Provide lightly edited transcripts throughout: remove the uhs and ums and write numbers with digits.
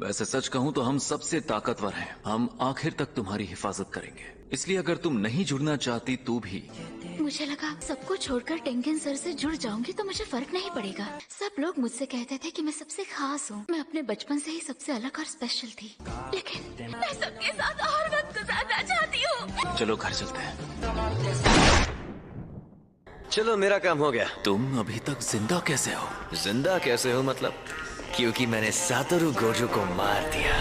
वैसे सच कहूं तो हम सबसे ताकतवर हैं। हम आखिर तक तुम्हारी हिफाजत करेंगे। इसलिए अगर तुम नहीं जुड़ना चाहती तो भी। मुझे लगा सबको छोड़कर टेंगन सर से जुड़ जाऊंगी तो मुझे फर्क नहीं पड़ेगा। सब लोग मुझसे कहते थे कि मैं सबसे खास हूँ। मैं अपने बचपन से ही सबसे अलग और स्पेशल थी, लेकिन मैं सबके साथ और वक्त गुजारना चाहती हूँ। चलो घर चलते हैं। चलो मेरा काम हो गया। तुम अभी तक जिंदा कैसे हो? जिंदा कैसे हो मतलब? क्योंकि मैंने सातोरु गोजो को मार दिया।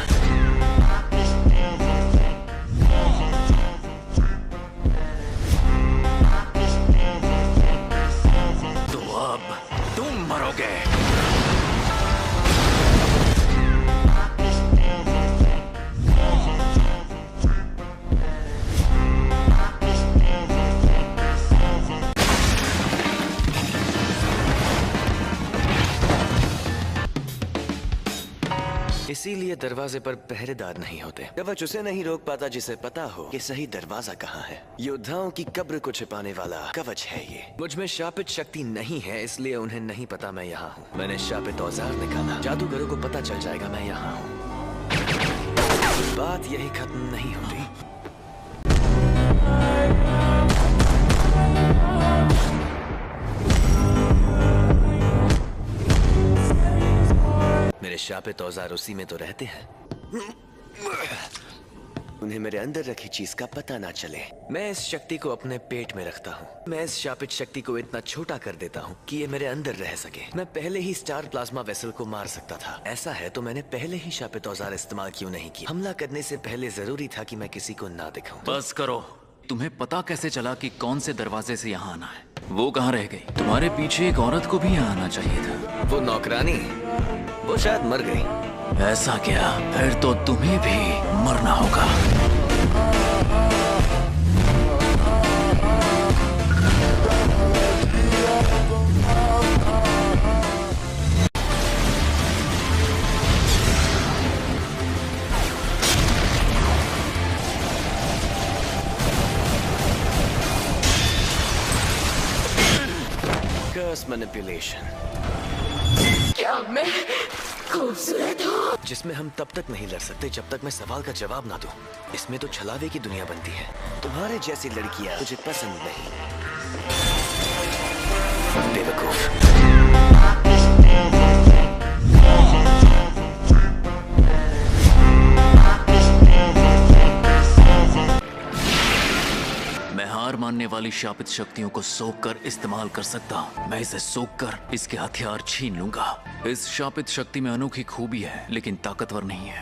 तो अब तुम मरोगे। इसीलिए दरवाजे पर पहरेदार नहीं होते। कवच उसे नहीं रोक पाता जिसे पता हो कि सही दरवाजा कहाँ है। योद्धाओं की कब्र को छिपाने वाला कवच है ये। मुझ में शापित शक्ति नहीं है, इसलिए उन्हें नहीं पता मैं यहाँ हूँ। मैंने शापित औजार निकाला। जादूगरों को पता चल जाएगा मैं यहाँ हूँ। बात यही खत्म नहीं होती। मेरे शापित औजार उसी में तो रहते हैं। उन्हें मेरे अंदर रखी चीज का पता ना चले। मैं इस शक्ति को अपने पेट में रखता हूँ। मैं इस शापित शक्ति को इतना छोटा कर देता हूँ कि ये मेरे अंदर रह सके। मैं पहले ही स्टार प्लाज्मा वेसल को मार सकता था। ऐसा है तो मैंने पहले ही शापित औजार इस्तेमाल क्यों नहीं किया? हमला करने से पहले जरूरी था कि मैं किसी को ना दिखाऊं। बस करो। तुम्हें पता कैसे चला कि कौन से दरवाजे से यहाँ आना है? वो कहाँ रह गई? तुम्हारे पीछे एक औरत को भी यहाँ आना चाहिए था। वो नौकरानी, वो शायद मर गई। ऐसा क्या? फिर तो तुम्हें भी मरना होगा। कर्स मैनिपुलेशन। क्या मैं खूबसूरत हूँ? जिसमें हम तब तक नहीं लड़ सकते जब तक मैं सवाल का जवाब ना दूं। इसमें तो छलावे की दुनिया बनती है। तुम्हारे जैसी लड़कियां मुझे पसंद नहीं। बेवकूफ। मैं हार मानने वाली शापित शक्तियों को सोख कर इस्तेमाल कर सकता हूँ। मैं इसे सोख कर इसके हथियार छीन लूंगा। इस शापित शक्ति में अनोखी खूबी है, लेकिन ताकतवर नहीं है।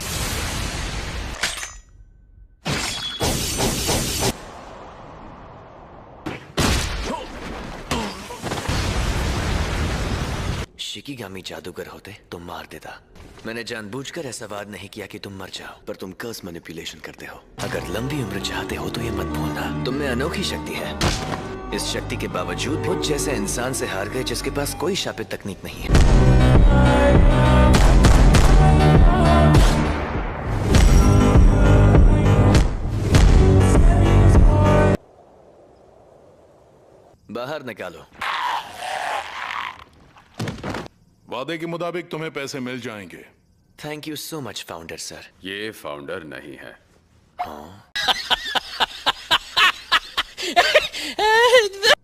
शिकिगामी जादूगर होते तो मार देता। मैंने जानबूझकर ऐसा वार नहीं किया कि तुम मर जाओ, पर तुम कर्स मैनिपुलेशन करते हो। अगर लंबी उम्र चाहते हो तो ये मत भूलना, तुम में अनोखी शक्ति है। इस शक्ति के बावजूद मुझ जैसे इंसान से हार गए जिसके पास कोई शापित तकनीक नहीं है। बाहर निकालो। वादे के मुताबिक तुम्हें पैसे मिल जाएंगे। Thank you so much founder sir. ये फाउंडर नहीं है। हाँ?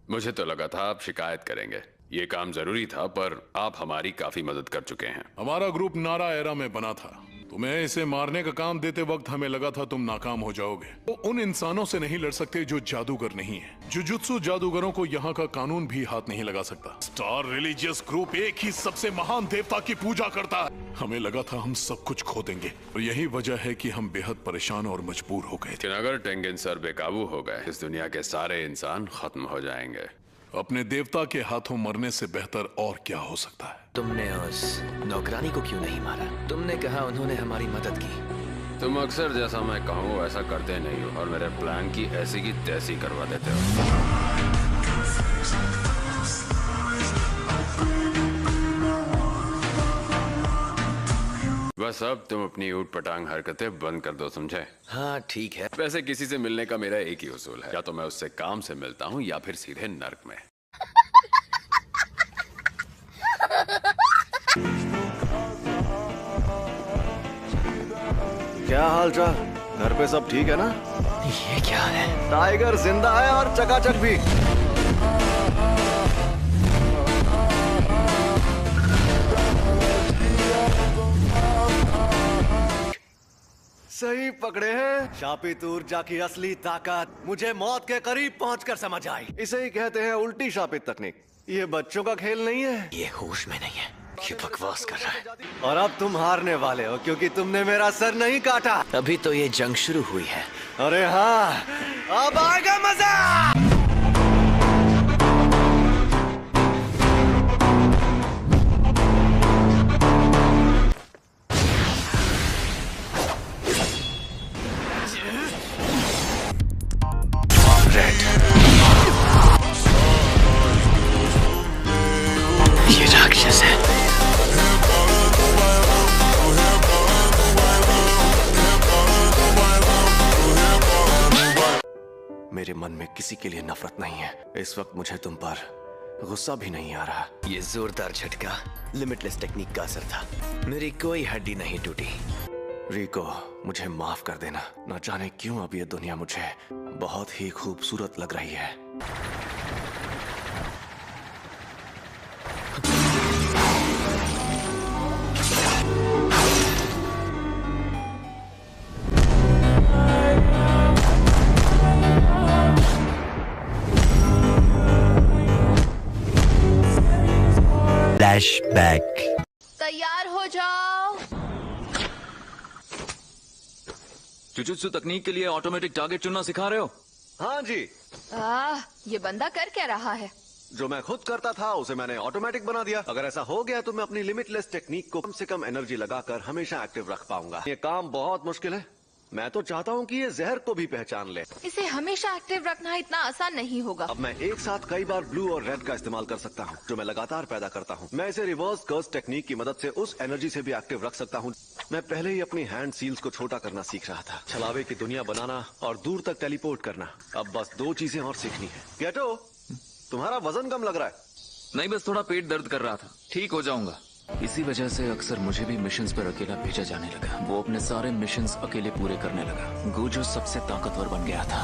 मुझे तो लगा था आप शिकायत करेंगे। ये काम जरूरी था, पर आप हमारी काफी मदद कर चुके हैं। हमारा ग्रुप नारा एरा में बना था। तुम्हें इसे मारने का काम देते वक्त हमें लगा था तुम नाकाम हो जाओगे। वो उन इंसानों से नहीं लड़ सकते जो जादूगर नहीं है। जुजुत्सु जादूगरों को यहाँ का कानून भी हाथ नहीं लगा सकता। स्टार रिलीजियस ग्रुप एक ही सबसे महान देवता की पूजा करता है। हमें लगा था हम सब कुछ खो देंगे, और यही वजह है कि हम बेहद परेशान और मजबूर हो गए थे। लेकिन अगर टेंगन सर बेकाबू हो गए, इस दुनिया के सारे इंसान खत्म हो जाएंगे। अपने देवता के हाथों मरने से बेहतर और क्या हो सकता है? तुमने उस नौकरानी को क्यों नहीं मारा? तुमने कहा उन्होंने हमारी मदद की। तुम अक्सर जैसा मैं कहूँ वैसा करते नहीं हो, और मेरे प्लान की ऐसी की तैसी करवा देते हो। बस अब तुम अपनी ऊट पटांग हरकतें बंद कर दो, समझे? हाँ ठीक है। वैसे किसी से मिलने का मेरा एक ही उसूल है, या तो मैं उससे काम से मिलता हूँ या फिर सीधे नर्क में। क्या हाल चाल? घर पे सब ठीक है ना? ये क्या है? टाइगर जिंदा है और चकाचक भी। सही पकड़े हैं। शापित ऊर्जा की असली ताकत मुझे मौत के करीब पहुंचकर समझ आई। इसे ही कहते हैं उल्टी शापित तकनीक। ये बच्चों का खेल नहीं है। ये होश में नहीं है, ये बकवास कर रहा है। और अब तुम हारने वाले हो क्योंकि तुमने मेरा सर नहीं काटा। अभी तो ये जंग शुरू हुई है। अरे हाँ, अब आएगा मजा। ये राक्षस है। मेरे मन में किसी के लिए नफरत नहीं है। इस वक्त मुझे तुम पर गुस्सा भी नहीं आ रहा। ये जोरदार झटका लिमिटलेस टेक्निक का असर था। मेरी कोई हड्डी नहीं टूटी। रिको, मुझे माफ कर देना। न जाने क्यों अब ये दुनिया मुझे बहुत ही खूबसूरत लग रही है। फ्लैशबैक। तैयार हो जाओ। जुजुत्सु तकनीक के लिए ऑटोमेटिक टारगेट चुनना सिखा रहे हो? हाँ जी, ये बंदा कर क्या रहा है? जो मैं खुद करता था उसे मैंने ऑटोमेटिक बना दिया। अगर ऐसा हो गया तो मैं अपनी लिमिटलेस टेक्निक को कम से कम एनर्जी लगाकर हमेशा एक्टिव रख पाऊंगा। ये काम बहुत मुश्किल है। मैं तो चाहता हूँ कि ये जहर को भी पहचान ले। इसे हमेशा एक्टिव रखना इतना आसान नहीं होगा। अब मैं एक साथ कई बार ब्लू और रेड का इस्तेमाल कर सकता हूँ, जो मैं लगातार पैदा करता हूँ। मैं इसे रिवर्स कर्स टेक्निक की मदद से उस एनर्जी से भी एक्टिव रख सकता हूँ। मैं पहले ही अपनी हैंड सील्स को छोटा करना सीख रहा था, छलावे की दुनिया बनाना और दूर तक टेलीपोर्ट करना। अब बस 2 चीजें और सीखनी है। गेटो, तुम्हारा वजन कम लग रहा है। नहीं, बस थोड़ा पेट दर्द कर रहा था। ठीक हो जाऊंगा। इसी वजह से अक्सर मुझे भी मिशंस पर अकेला भेजा जाने लगा। वो अपने सारे मिशंस अकेले पूरे करने लगा। गोजो सबसे ताकतवर बन गया था।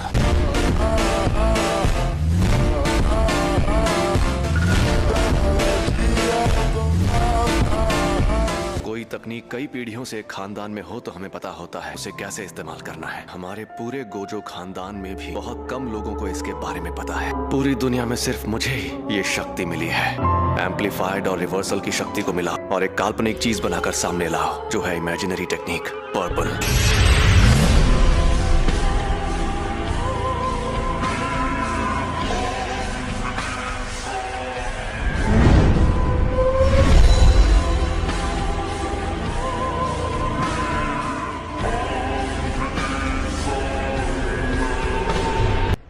कोई तकनीक कई पीढ़ियों से एक खानदान में हो तो हमें पता होता है उसे कैसे इस्तेमाल करना है। हमारे पूरे गोजो खानदान में भी बहुत कम लोगों को इसके बारे में पता है। पूरी दुनिया में सिर्फ मुझे ही ये शक्ति मिली है। एम्पलीफाइड और रिवर्सल की शक्ति को मिला और एक काल्पनिक चीज बनाकर सामने लाओ, जो है इमेजिनरी टेक्निक पर्पल।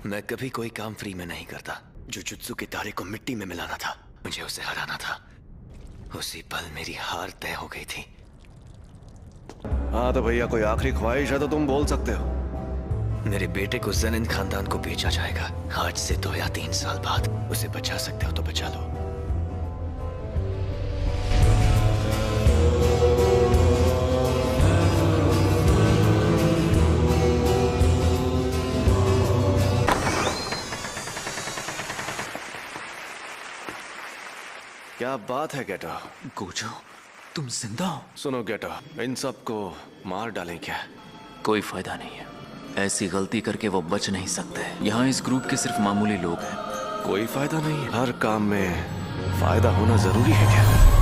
मैं कभी कोई काम फ्री में नहीं करता। जुजुत्सु के तारे को मिट्टी में मिलाना था, मुझे उसे हराना था। उसी पल मेरी हार तय हो गई थी। हाँ तो भैया, कोई आखिरी ख्वाहिश है तो तुम बोल सकते हो। मेरे बेटे को ज़ेनिन खानदान को बेचा जाएगा। आज से 2 या 3 साल बाद। उसे बचा सकते हो तो बचा लो। क्या बात है गेटो? गोजो, तुम जिंदा हो? सुनो गेटो, इन सबको मार डालें क्या? कोई फायदा नहीं है। ऐसी गलती करके वो बच नहीं सकते। यहाँ इस ग्रुप के सिर्फ मामूली लोग हैं। कोई फायदा नहीं है। हर काम में फायदा होना जरूरी है क्या?